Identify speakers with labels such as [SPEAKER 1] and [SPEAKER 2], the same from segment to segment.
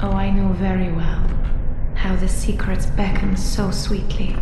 [SPEAKER 1] Oh, I know very well how the secrets beckon so sweetly.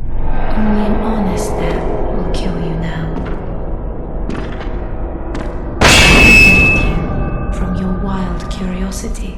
[SPEAKER 1] Only an honest death will kill you now. Protect you from your wild curiosity.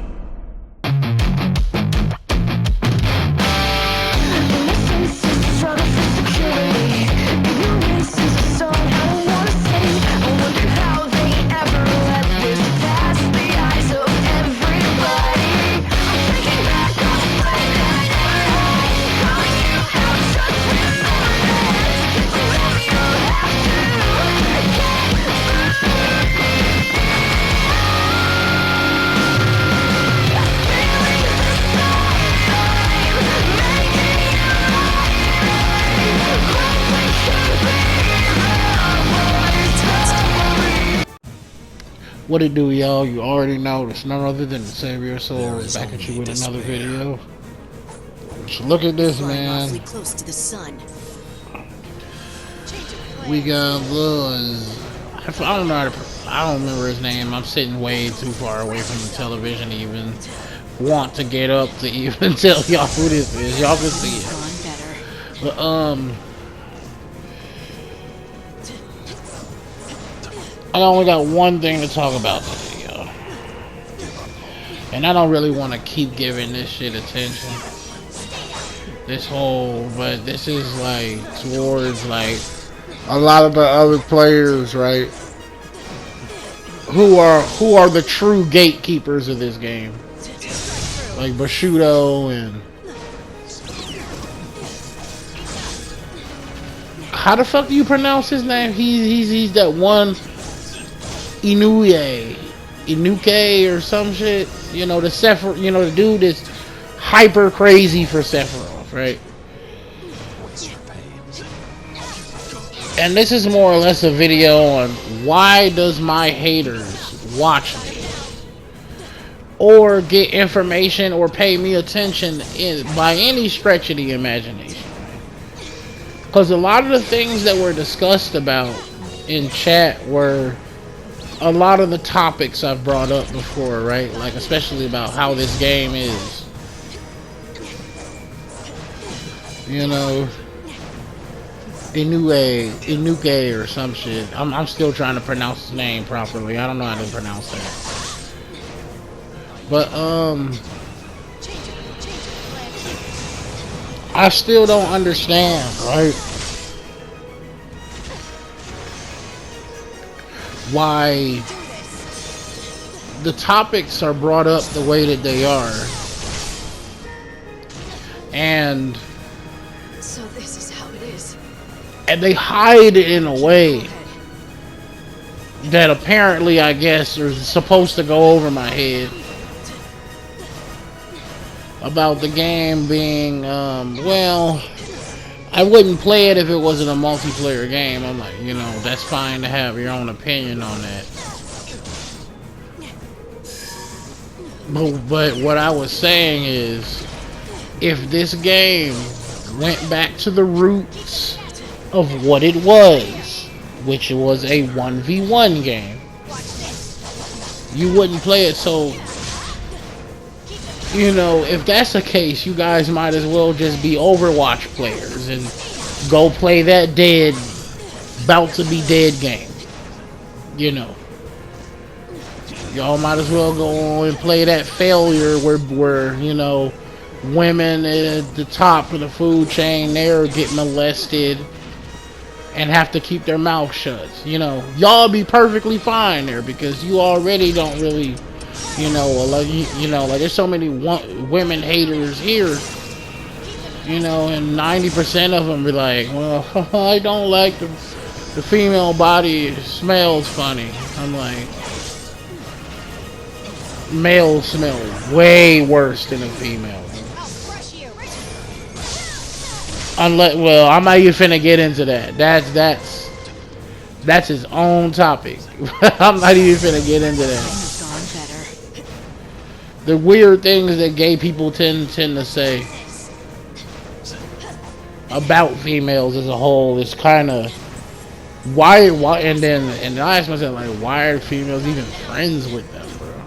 [SPEAKER 2] What it do, y'all? You already know it's none other than the Savior of Souls back at you with another video. So look at this, man. We got Luz. I don't know how to. I don't remember his name. I'm sitting way too far away from the television to even want to get up to even tell y'all who this is. Y'all can see it. But I only got one thing to talk about today, y'all. And I don't really want to keep giving this shit attention. But this is like towards like a lot of the other players, right? Who are the true gatekeepers of this game. Like Bushido and how the fuck do you pronounce his name? He's that one Inuke or some shit. You know, the Sephiroth, you know, the dude is hyper crazy for Sephiroth, right? And this is more or less a video on why does my haters watch me or get information or pay me attention by any stretch of the imagination. Because a lot of the things that were discussed about in chat were a lot of the topics I've brought up before, right? Like especially about how this game is. You know, Inuke or some shit. I'm still trying to pronounce his name properly. I don't know how to pronounce that. But I still don't understand, right? Why the topics are brought up the way that they are. And
[SPEAKER 3] so this is how it is.
[SPEAKER 2] And they hide it in a way that apparently, I guess, are supposed to go over my head. About the game being, well, I wouldn't play it if it wasn't a multiplayer game. I'm like, you know, that's fine to have your own opinion on that. But what I was saying is, if this game went back to the roots of what it was, which was a 1v1 game, you wouldn't play it. So, you know, if that's the case, you guys might as well just be Overwatch players and go play that dead, about to be dead game. You know, y'all might as well go and play that failure where you know, women at the top of the food chain there get molested and have to keep their mouth shut. You know, y'all be perfectly fine there because you already don't really, you know, like like there's so many women haters here, you know, and 90% of them be like, well, I don't like the female body, it smells funny. I'm like, males smell way worse than a female. Unless, well, I'm not even finna get into that. That's his own topic. I'm not even finna get into that. The weird things that gay people tend to say about females as a whole is kind of why, and I ask myself, like, why are females even friends with them, bro?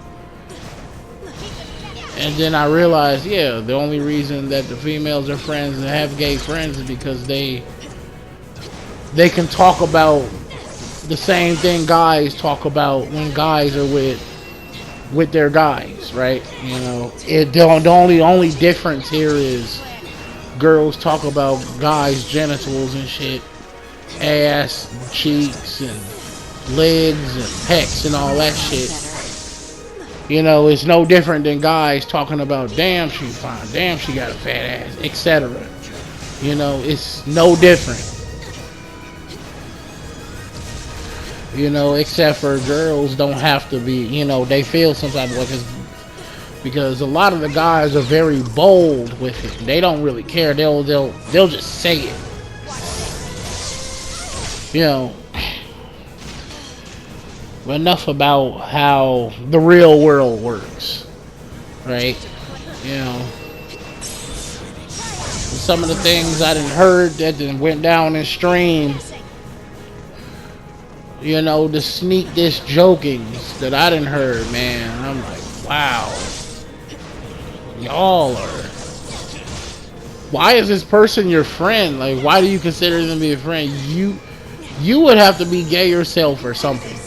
[SPEAKER 2] And then I realized, yeah, the only reason that the females are friends and have gay friends is because they can talk about the same thing guys talk about when guys are with their guys, right? You know, the only difference here is girls talk about guys' genitals and shit, ass, cheeks, and legs and pecs and all that shit. You know, it's no different than guys talking about, damn, she fine, damn, she got a fat ass, etc. You know, it's no different. You know, except for girls don't have to be, you know, they feel some type of way because a lot of the guys are very bold with it. They don't really care. They'll just say it. You know. But enough about how the real world works, right? You know, some of the things I done heard that done went down in stream, you know, the sneak diss jokings that I done heard, man, I'm like, wow, y'all are, why is this person your friend? Like, why do you consider them to be a friend? You would have to be gay yourself or something.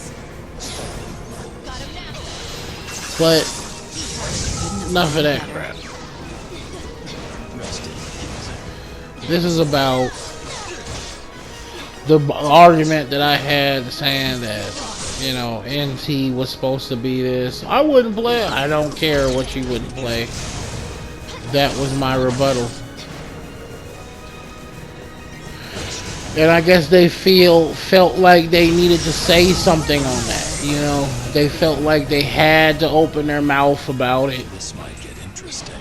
[SPEAKER 2] But enough of that crap. This is about the argument that I had saying that, you know, NT was supposed to be this. I wouldn't play. I don't care what you wouldn't play. That was my rebuttal. And I guess they felt like they needed to say something on that. You know, they felt like they had to open their mouth about it.
[SPEAKER 4] This might get interesting.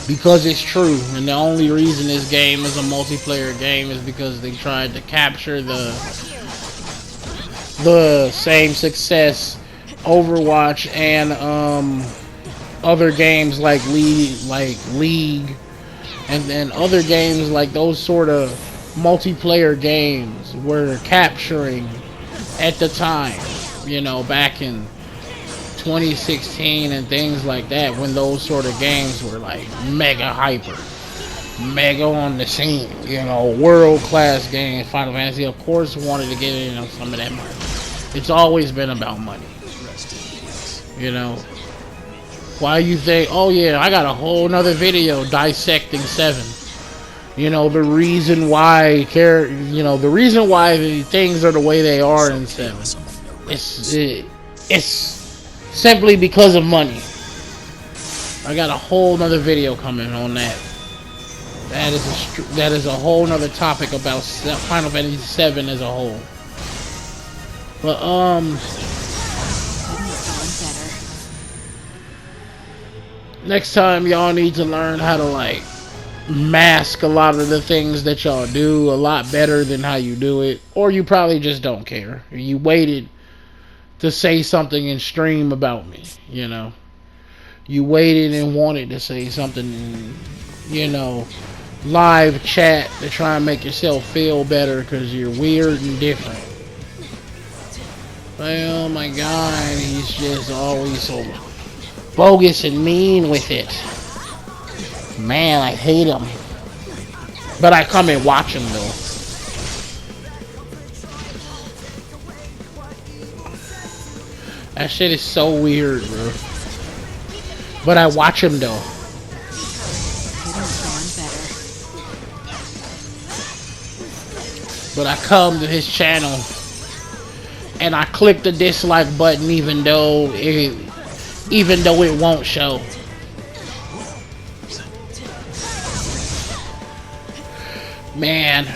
[SPEAKER 2] Because it's true, and the only reason this game is a multiplayer game is because they tried to capture the same success Overwatch and other games like League, and then other games like those sort of multiplayer games were capturing at the time, you know, back in 2016 and things like that, when those sort of games were like mega hyper, mega on the scene, you know, world-class games. Final Fantasy, of course, wanted to get in on some of that money. It's always been about money, you know. Why you think, oh yeah, I got a whole nother video dissecting 7. You know, the reason why the reason why the things are the way they are in 7. It's simply because of money. I got a whole nother video coming on that. That is a whole nother topic about Final Fantasy 7 as a whole. But next time y'all need to learn how to like mask a lot of the things that y'all do a lot better than how you do it, or you probably just don't care. You waited to say something in stream about me, you know. You waited and wanted to say something in, you know, live chat to try and make yourself feel better because you're weird and different. Oh my god, he's just always so bogus and mean with it. Man, I hate him. But I come and watch him though. That shit is so weird, bro. But I watch him though. But I come to his channel and I click the dislike button even though it won't show. Man,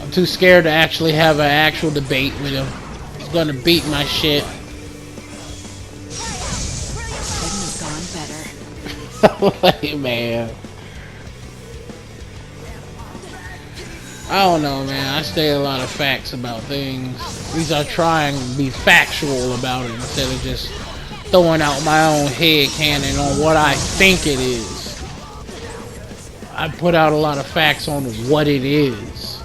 [SPEAKER 2] I'm too scared to actually have an actual debate with him. He's gonna beat my shit. Hey, man. I don't know, man. I say a lot of facts about things. At least I try and be factual about it instead of just throwing out my own head canon on what I think it is. I put out a lot of facts on what it is.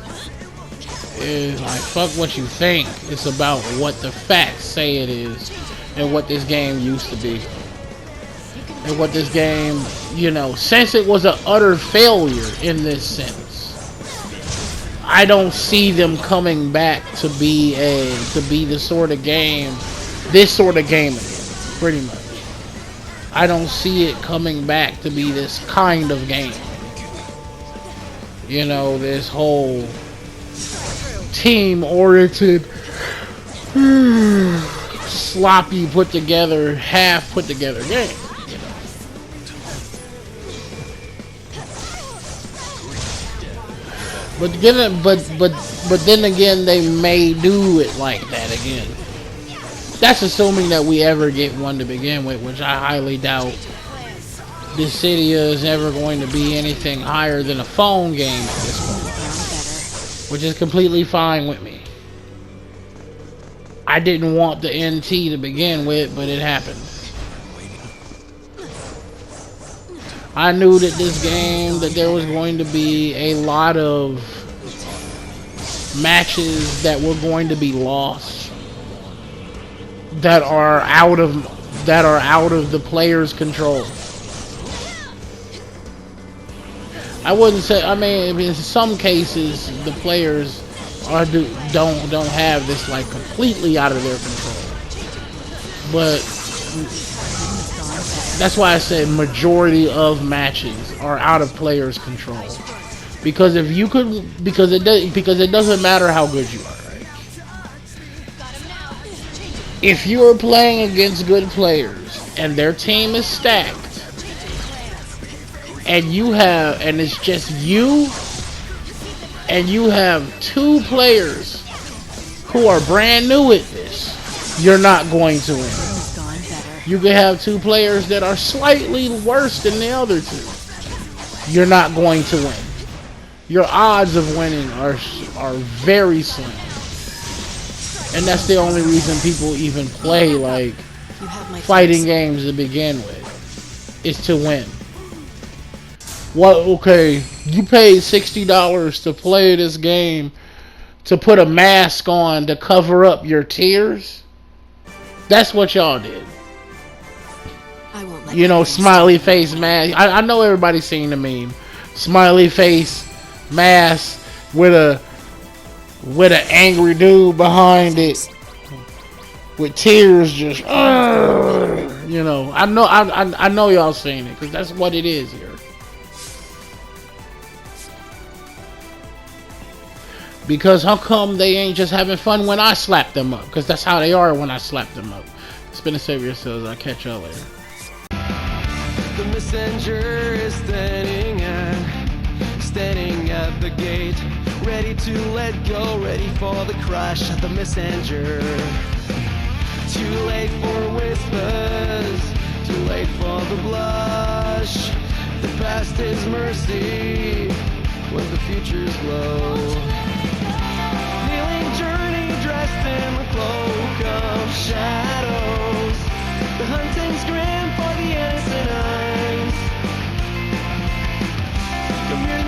[SPEAKER 2] It's like, fuck what you think. It's about what the facts say it is. and what this game used to be. And what this game, you know, since it was an utter failure in this sense, I don't see them coming back to be the sort of game, this sort of game again, pretty much. I don't see it coming back to be this kind of game. You know, this whole team-oriented, sloppy, half put together game. But then again, they may do it like that again. That's assuming that we ever get one to begin with, which I highly doubt. Dissidia is ever going to be anything higher than a phone game at this point, which is completely fine with me. I didn't want the NT to begin with, but it happened. I knew that this game, that there was going to be a lot of matches that were going to be lost, that are out of the player's control. I wouldn't say. I mean, in some cases, the players don't have this like completely out of their control, but that's why I said majority of matches are out of players' control. Because if you could, because it doesn't matter how good you are, right? If you are playing against good players and their team is stacked, and it's just you, and you have two players who are brand new at this, you're not going to win. You can have two players that are slightly worse than the other two. You're not going to win. Your odds of winning are very slim. And that's the only reason people even play like fighting games to begin with, is to win. What? Okay, you paid $60 to play this game to put a mask on to cover up your tears? That's what y'all did. You know, smiley face mask. I know everybody's seen the meme. Smiley face mask with an angry dude behind it with tears just, you know. I know y'all seen it, because that's what it is here. Because how come they ain't just having fun when I slap them up? Because that's how they are when I slap them up. It's been a Savior Says. I'll catch y'all later.
[SPEAKER 4] The messenger is standing at the gate, ready to let go, ready for the crash of the messenger. Too late for whispers, too late for the blush. The past is mercy when the future's low. Kneeling journey dressed in the cloak of shadows. The hunting's grim for the innocent eyes. Come here,